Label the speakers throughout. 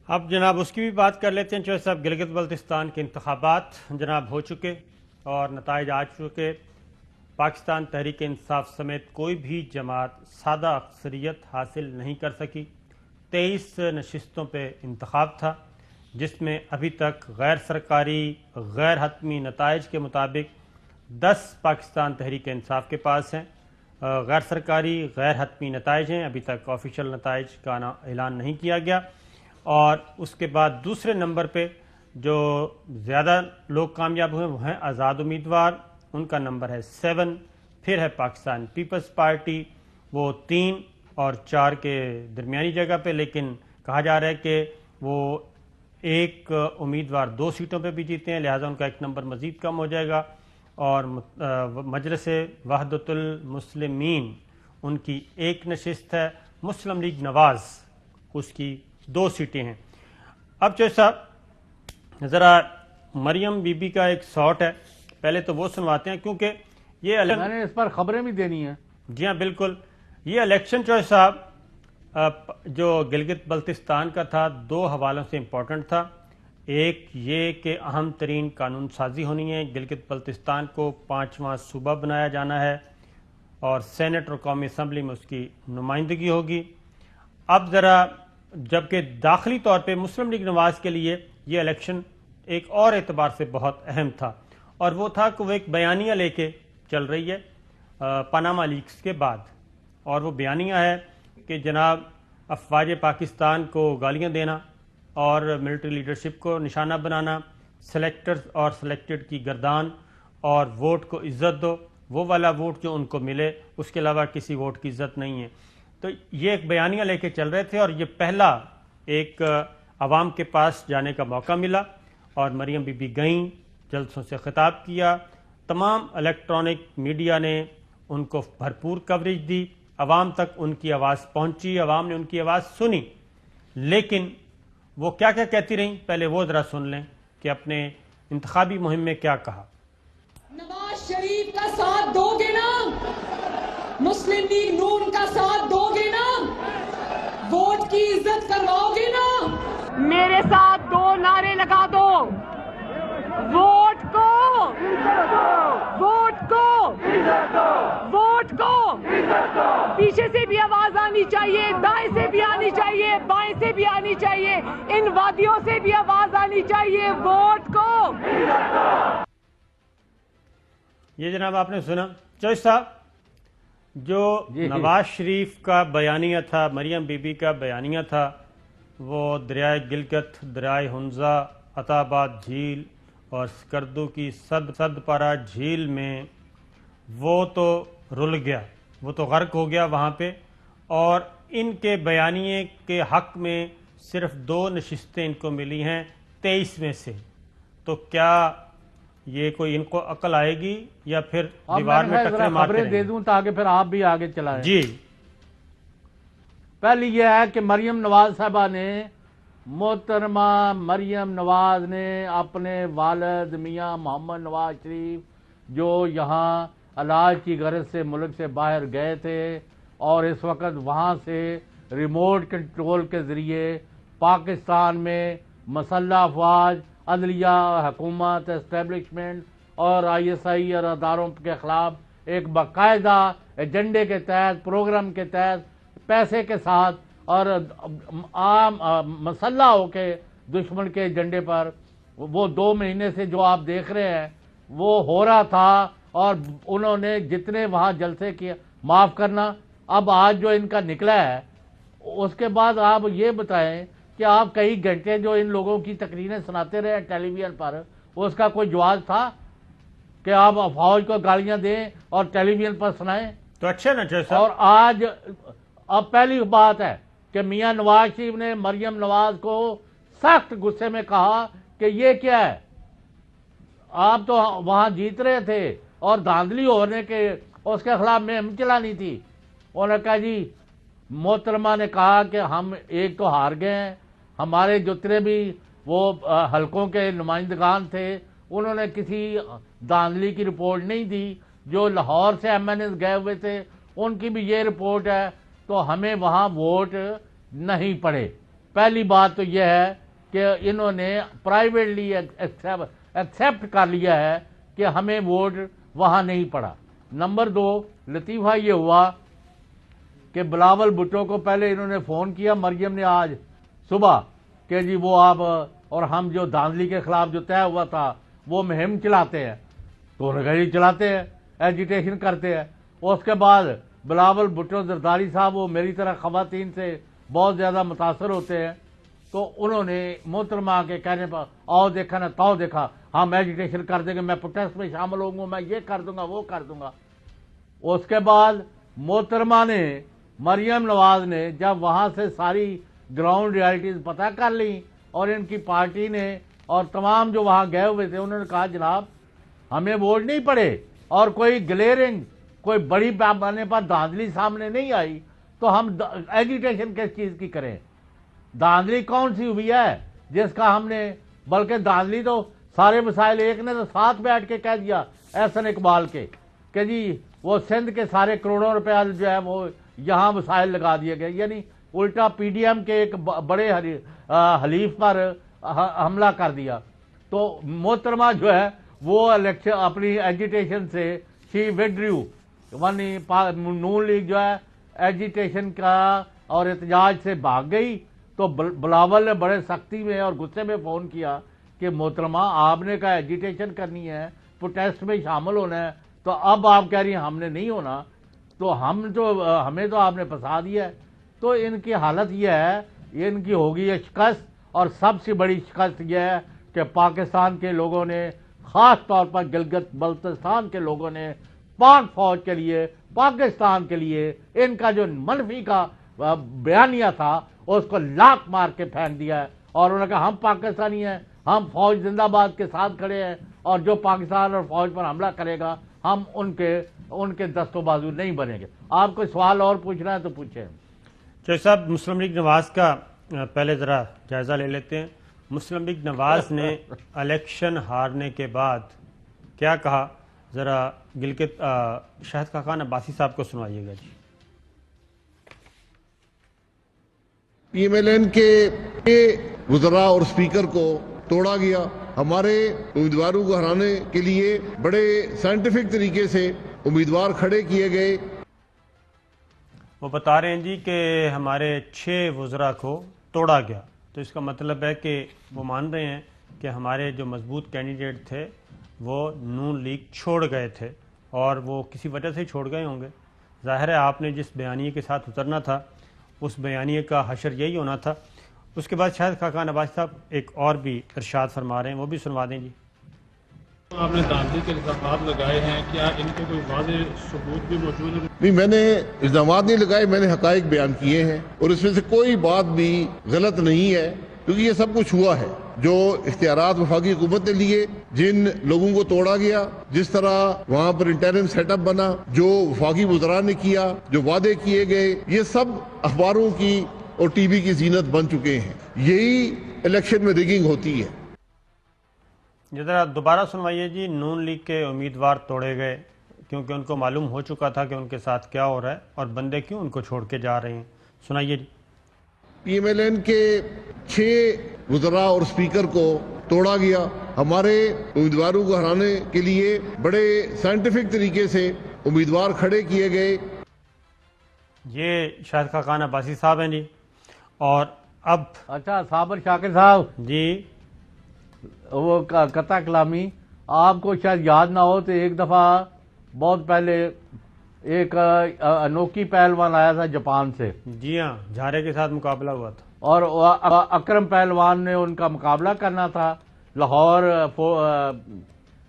Speaker 1: اب جناب اس کی بھی بات کر لیتے ہیں چوہے صاحب. گلگت بلتستان کے انتخابات جناب ہو چکے اور نتائج آ چکے. پاکستان تحریک انصاف سمیت کوئی بھی جماعت سادہ اکثریت حاصل نہیں کر سکی. 23 نشستوں پہ انتخاب تھا جس میں ابھی تک غیر سرکاری غیر حتمی نتائج کے مطابق 10 پاکستان تحریک انصاف کے پاس ہیں. غیر سرکاری غیر حتمی نتائج ہیں، ابھی تک آفیشیل نتائج کا اعلان نہیں کیا گیا. اور اس کے بعد دوسرے نمبر پہ جو زیادہ لوگ کامیاب ہوئے وہ ہیں آزاد امیدوار، ان کا نمبر ہے 7. پھر ہے پاکستان پیپلز پارٹی، وہ 3 اور 4 کے درمیانی جگہ پہ، لیکن کہا جا رہا ہے کہ وہ ایک امیدوار 2 سیٹوں پہ بھی جیتے ہیں، لہٰذا ان کا ایک نمبر مزید کم ہو جائے گا. اور مجلس وحدت المسلمین ان کی 1 نشست ہے. مسلم لیگ نواز اس کی 2 سیٹیں ہیں. اب چوہے صاحب ذرا مریم بی بی کا ایک شاٹ ہے، پہلے تو وہ سنواتے ہیں کیونکہ یہ
Speaker 2: میں نے اس پر خبریں بھی دینی ہیں.
Speaker 1: جی ہاں بالکل. یہ الیکشن چوہے صاحب جو گلگت بلتستان کا تھا 2 حوالوں سے امپورٹنٹ تھا. ایک یہ کہ اہم ترین قانون سازی ہونی ہے، گلگت بلتستان کو 5واں صوبہ بنایا جانا ہے اور سینٹ اور قومی اسمبلی میں اس کی نمائندگی ہوگی. اب ذرا جبکہ داخلی طور پہ مسلم لیگ نواز کے لیے یہ الیکشن ایک اور اعتبار سے بہت اہم تھا، اور وہ تھا کہ وہ ایک بیانیہ لے کے چل رہی ہے پاناما لیکس کے بعد. اور وہ بیانیہ ہے کہ جناب افواج پاکستان کو گالیاں دینا اور ملٹری لیڈرشپ کو نشانہ بنانا، سلیکٹرز اور سلیکٹڈ کی گردان، اور ووٹ کو عزت دو، وہ والا ووٹ جو ان کو ملے، اس کے علاوہ کسی ووٹ کی عزت نہیں ہے. تو یہ ایک بیانیہ لے کے چل رہے تھے اور یہ پہلا ایک عوام کے پاس جانے کا موقع ملا. اور مریم بی بی گئیں، جلسوں سے خطاب کیا، تمام الیکٹرانک میڈیا نے ان کو بھرپور کوریج دی، عوام تک ان کی آواز پہنچی، عوام نے ان کی آواز سنی. لیکن وہ کیا کیا کہتی رہیں، پہلے وہ ذرا سن لیں کہ اپنے انتخابی مہم میں کیا کہا.
Speaker 3: نواز شریف کا ساتھ دو گے نا؟ مسلم لیگ نون کا ساتھ دو گے نا؟ ووٹ کی عزت کرواؤ گے نا؟ میرے ساتھ 2 نعرے لگا دو. ووٹ کو، ووٹ کو، ووٹ کو. پیچھے سے بھی آواز آنی چاہیے، دائیں سے بھی آنی چاہیے، بائیں سے بھی آنی چاہیے، ان وادیوں سے بھی آواز آنی چاہیے. ووٹ کو.
Speaker 1: یہ جناب آپ نے سنا چوہے صاحب، جو نواز شریف کا بیانیہ تھا، مریم بی بی کا بیانیہ تھا، وہ دریائے گلگت، دریائے ہنزہ، عطا آباد جھیل اور سکردو کی صد پارہ جھیل میں وہ تو رل گیا، وہ تو غرق ہو گیا وہاں پہ. اور ان کے بیانیے کے حق میں صرف 2 نشستیں ان کو ملی ہیں 23 میں سے. تو کیا یہ کوئی ان کو عقل آئے گی یا پھر دیوار میں ٹکرے مارتے
Speaker 2: خبریں دے دوں تاکہ پھر آپ بھی آگے چلائیں.
Speaker 1: جی.
Speaker 2: پہلی یہ ہے کہ مریم نواز صاحبہ نے، محترمہ مریم نواز نے اپنے والد میاں محمد نواز شریف جو یہاں علاج کی غرض سے ملک سے باہر گئے تھے اور اس وقت وہاں سے ریموٹ کنٹرول کے ذریعے پاکستان میں مسلح افواج، عدلیہ، حکومت، اسٹیبلشمنٹ اور ISI اور اداروں کے خلاف ایک باقاعدہ ایجنڈے کے تحت، پروگرام کے تحت، پیسے کے ساتھ اور عام مسلح ہو کے دشمن کے ایجنڈے پر وہ 2 مہینے سے جو آپ دیکھ رہے ہیں وہ ہو رہا تھا. اور انہوں نے جتنے وہاں جلسے کیے، معاف کرنا، اب آج جو ان کا نکلا ہے اس کے بعد آپ یہ بتائیں کہ آپ کئی گھنٹے جو ان لوگوں کی تقریریں سناتے رہے ٹیلی ویژن پر، اس کا کوئی جواز تھا کہ آپ فوج کو گالیاں دیں اور ٹیلی ویژن پر سنائیں؟
Speaker 1: تو اچھا نا جیسا.
Speaker 2: اور آج اب پہلی بات ہے کہ میاں نواز شریف نے مریم نواز کو سخت غصے میں کہا کہ یہ کیا ہے، آپ تو وہاں جیت رہے تھے اور دھاندلی ہونے کے اس کے خلاف مہم چلانی تھی. انہوں نے کہا جی، محترمہ نے کہا کہ ہم ایک تو ہار گئے ہیں، ہمارے جتنے بھی وہ حلقوں کے نمائندگان تھے انہوں نے کسی دھاندلی کی رپورٹ نہیں دی. جو لاہور سے MNAs گئے ہوئے تھے ان کی بھی یہ رپورٹ ہے، تو ہمیں وہاں ووٹ نہیں پڑے. پہلی بات تو یہ ہے کہ انہوں نے پرائیویٹلی ایکسیپٹ کر لیا ہے کہ ہمیں ووٹ وہاں نہیں پڑا۔ نمبر 2 لطیفہ یہ ہوا کہ بلاول بھٹو کو پہلے انہوں نے فون کیا مریم نے آج صبح کہ جی وہ آپ اور ہم جو دھاندلی کے خلاف جو طے ہوا تھا وہ مہم چلاتے ہیں، تو انہوں نے کہا جی چلاتے ہیں، ایجیٹیشن کرتے ہیں۔ اس کے بعد بلاول بھٹو زرداری صاحب وہ میری طرح خواتین سے بہت زیادہ متاثر ہوتے ہیں، تو انہوں نے محترمہ کے کہنے پر آؤ دیکھا نہ تاؤ دیکھا، ہم ایجیٹیشن کر دیں گے، میں پروٹیسٹ میں شامل ہوں گا، میں یہ کر دوں گا وہ کر دوں گا۔ اس کے بعد محترمہ نے مریم نواز نے جب وہاں سے ساری گراؤنڈ ریالٹیز پتہ کر لیں اور ان کی پارٹی نے اور تمام جو وہاں گئے ہوئے تھے انہوں نے کہا جناب ہمیں ووٹ نہیں پڑے اور کوئی گلیئرنگ کوئی بڑی پیمانے پر دھاندلی سامنے نہیں آئی تو ہم ایجیٹیشن کس چیز کی کریں؟ دھاندلی کون سی ہوئی ہے جس کا ہم نے، بلکہ دھاندلی تو سارے مسائل ایک نے تو ساتھ بیٹھ کے کہہ دیا احسن اقبال کے کہ جی وہ سندھ کے سارے کروڑوں روپے جو ہے وہ یہاں مسائل لگا دیے گئے، یعنی الٹا پی ڈی ایم کے ایک بڑے حلیف پر حملہ کر دیا۔ تو محترمہ جو ہے وہ الیکشن اپنی ایجیٹیشن سے شی وڈریو، نون لیگ جو ہے ایجیٹیشن کا اور احتجاج سے بھاگ گئی۔ تو بلاول نے بڑے سختی میں اور غصے میں فون کیا کہ محترمہ آپ نے کہا ایجیٹیشن کرنی ہے، پروٹیسٹ میں شامل ہونا ہے، تو اب آپ کہہ رہی ہیں ہم نے نہیں ہونا، تو ہمیں تو آپ نے پھنسا دیا ہے۔ تو ان کی حالت یہ ہے، یہ ان کی ہوگی یہ شکست، اور سب سے بڑی شکست یہ ہے کہ پاکستان کے لوگوں نے، خاص طور پر گلگت بلتستان کے لوگوں نے پاک فوج کے لیے، پاکستان کے لیے ان کا جو منفی کا بیانیہ تھا اس کو لاک مار کے پھینک دیا ہے، اور انہوں نے کہا ہم پاکستانی ہیں، ہم فوج زندہ باد کے ساتھ کھڑے ہیں، اور جو پاکستان اور فوج پر حملہ کرے گا ہم ان کے دست و بازو نہیں بنیں گے۔ آپ کوئی سوال اور پوچھنا ہے تو پوچھیں۔
Speaker 1: چودھری صاحب مسلم لیگ نواز کا پہلے ذرا جائزہ لے لیتے ہیں۔ مسلم لیگ نواز نے الیکشن ہارنے کے بعد کیا کہا، ذرا گلگت شاہد خاقان عباسی صاحب کو سنوائیے گا جی۔
Speaker 4: پی ایم ایل این کے وزراء اور اسپیکر کو توڑا گیا، ہمارے امیدواروں کو ہرانے کے لیے بڑے سائنٹیفک طریقے سے امیدوار کھڑے کیے گئے۔
Speaker 1: وہ بتا رہے ہیں جی کہ ہمارے 6 وزراء کو توڑا گیا، تو اس کا مطلب ہے کہ وہ مان رہے ہیں کہ ہمارے جو مضبوط کینڈیڈیٹ تھے وہ نون لیگ چھوڑ گئے تھے، اور وہ کسی وجہ سے چھوڑ گئے ہوں گے۔ ظاہر ہے آپ نے جس بیانیے کے ساتھ اترنا تھا اس بیانیے کا حشر یہی ہونا تھا۔ اس کے بعد شاہد خاقان عباسی صاحب ایک اور بھی ارشاد فرما رہے ہیں، وہ بھی سنوا دیں جی۔
Speaker 5: آپ نے دھاندلی کے الزامات لگائے ہیں، کیا ان کے کوئی واضح ثبوت بھی موجود ہے؟
Speaker 4: نہیں، میں نے الزامات نہیں لگائے، میں نے حقائق بیان کیے ہیں، اور اس میں سے کوئی بات بھی غلط نہیں ہے، کیونکہ یہ سب کچھ ہوا ہے۔ جو اختیارات وفاقی حکومت نے لیے، جن لوگوں کو توڑا گیا، جس طرح وہاں پر انٹرم سیٹ اپ بنا، جو وفاقی وزراء نے کیا، جو وعدے کیے گئے، یہ سب اخباروں کی اور ٹی وی کی زینت بن چکے ہیں۔ یہی الیکشن میں ریگنگ ہوتی ہے۔
Speaker 1: ذرا دوبارہ سنوائیے جی، نون لیگ کے امیدوار توڑے گئے کیونکہ ان کو معلوم ہو چکا تھا کہ ان کے ساتھ کیا ہو رہا ہے، اور بندے کیوں ان کو چھوڑ کے جا رہے ہیں، سنائیے جی۔
Speaker 4: پی ایم ایل این کے 6 وزراء اور اسپیکر کو توڑا گیا، ہمارے امیدواروں کو ہرانے کے لیے بڑے سائنٹیفک طریقے سے امیدوار کھڑے کیے گئے۔
Speaker 1: یہ شاہد خاقان عباسی صاحب ہیں جی۔ اور اب
Speaker 2: اچھا صابر شاکر صاحب
Speaker 1: جی،
Speaker 2: وہ قطع کلامی، آپ کو شاید یاد نہ ہو تو ایک دفعہ بہت پہلے ایک انوکھی پہلوان آیا تھا جاپان سے،
Speaker 1: جی ہاں، جھارے کے ساتھ مقابلہ ہوا تھا،
Speaker 2: اور اکرم پہلوان نے ان کا مقابلہ کرنا تھا۔ لاہور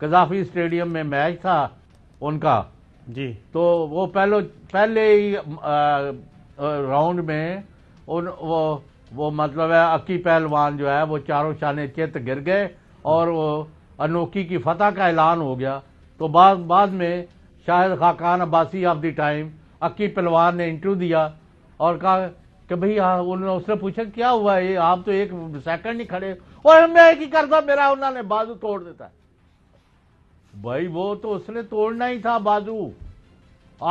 Speaker 2: قذافی اسٹیڈیم میں میچ تھا ان کا،
Speaker 1: جی
Speaker 2: تو وہ پہلے ہی راؤنڈ میں وہ مطلب ہے اکی پہلوان جو ہے وہ چاروں شانے چت گر گئے، اور وہ انوکھی کی فتح کا اعلان ہو گیا۔ تو بعد میں Shahid Khaqan Abbasi of the time اکی پہلوان نے انٹرویو دیا اور کہا کہ بھئی اس نے پوچھا کیا ہوا ہے، آپ تو ایک سیکنڈ نہیں کھڑے، اور میں ایک ہی کرتا میرا انہوں نے بازو توڑ دیتا ہے۔ بھائی وہ تو اس نے توڑنا ہی تھا بازو،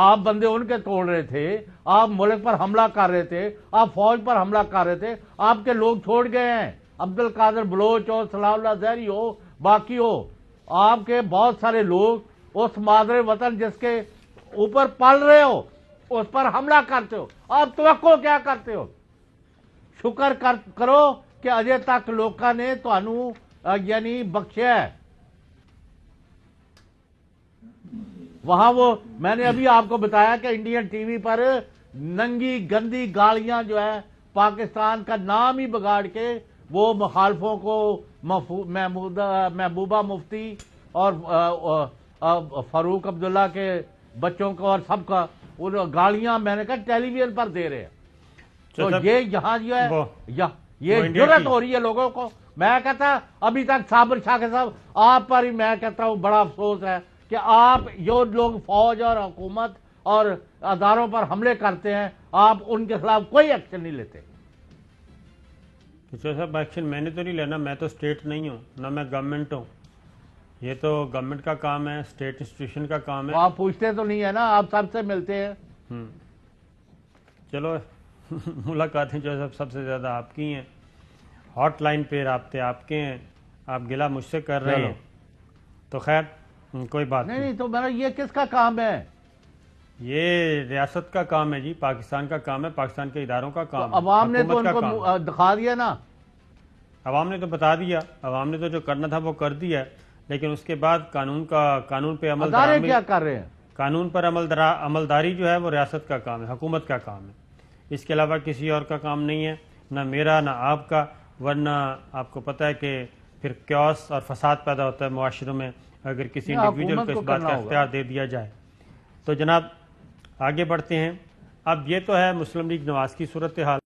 Speaker 2: آپ بندے ان کے توڑ رہے تھے، آپ ملک پر حملہ کر رہے تھے، آپ فوج پر حملہ کر رہے تھے، آپ کے لوگ چھوڑ گئے ہیں، عبد القادر بلوچ ہو، صلاح اللہ زہری ہو، باقی ہو، آپ کے بہت سارے لوگ اس مادر وطن جس کے اوپر پل رہے ہو اس پر حملہ کرتے ہو، آپ توقع کیا کرتے ہو؟ شکر کرو کہ اجے تک لوکاں نے تانوں یعنی بخشیا ہے۔ وہاں وہ میں نے ابھی آپ کو بتایا کہ انڈین ٹی وی پر ننگی گندی گالیاں جو ہے پاکستان کا نام ہی بگاڑ کے وہ مخالفوں کو محبوبہ مفتی اور فاروق عبداللہ کے بچوں کو اور سب کا گالیاں میں نے کہا ٹیلی ویژن پر دے رہے ہیں۔ تو یہ یہاں جو ہے یہ جرأت ہو رہی ہے لوگوں کو۔ میں کہتا ابھی تک صابر شاہ کے صاحب آپ پر ہی میں کہتا ہوں بڑا افسوس ہے کہ آپ جو لوگ فوج اور حکومت اور اداروں پر حملے کرتے ہیں آپ ان کے خلاف کوئی ایکشن نہیں لیتے۔
Speaker 1: صاحب ایکشن میں نے تو نہیں لینا، میں تو اسٹیٹ نہیں ہوں، نہ میں گورنمنٹ ہوں، یہ تو گورنمنٹ کا کام ہے، اسٹیٹ انسٹیٹیوشن کا کام ہے۔
Speaker 2: آپ پوچھتے تو نہیں ہے نا، آپ سب سے ملتے ہیں۔
Speaker 1: چلو ملاقاتیں جو ہے سب سے زیادہ آپ کی ہیں، ہاٹ لائن پہ رابطے آپ کے ہیں، آپ گلہ مجھ سے کر رہے ہیں تو خیر کوئی بات
Speaker 2: نہیں۔ تو میرا یہ کس کا کام ہے؟
Speaker 1: یہ ریاست کا کام ہے جی، پاکستان کا کام ہے، پاکستان کے اداروں کا کام ہے،
Speaker 2: عوام نے تو
Speaker 1: حکومت
Speaker 2: ان
Speaker 1: کا
Speaker 2: کو
Speaker 1: کام ہے۔
Speaker 2: دکھا دیا نا،
Speaker 1: عوام نے تو بتا دیا، عوام نے تو جو کرنا تھا وہ کر دیا، لیکن اس کے بعد قانون پہ عمل
Speaker 2: ادارے کیا کر رہے ہیں؟
Speaker 1: قانون پر عملداری جو ہے وہ ریاست کا کام ہے، حکومت کا کام ہے، اس کے علاوہ کسی اور کا کام نہیں ہے، نہ میرا نہ آپ کا، ورنہ آپ کو پتہ ہے کہ پھر کیوس اور فساد پیدا ہوتا ہے معاشروں میں اگر کسی انڈیویجول کو اس بات کا اختیار دے دیا جائے۔ تو جناب آگے بڑھتے ہیں، اب یہ تو ہے مسلم لیگ نواز کی صورتحال۔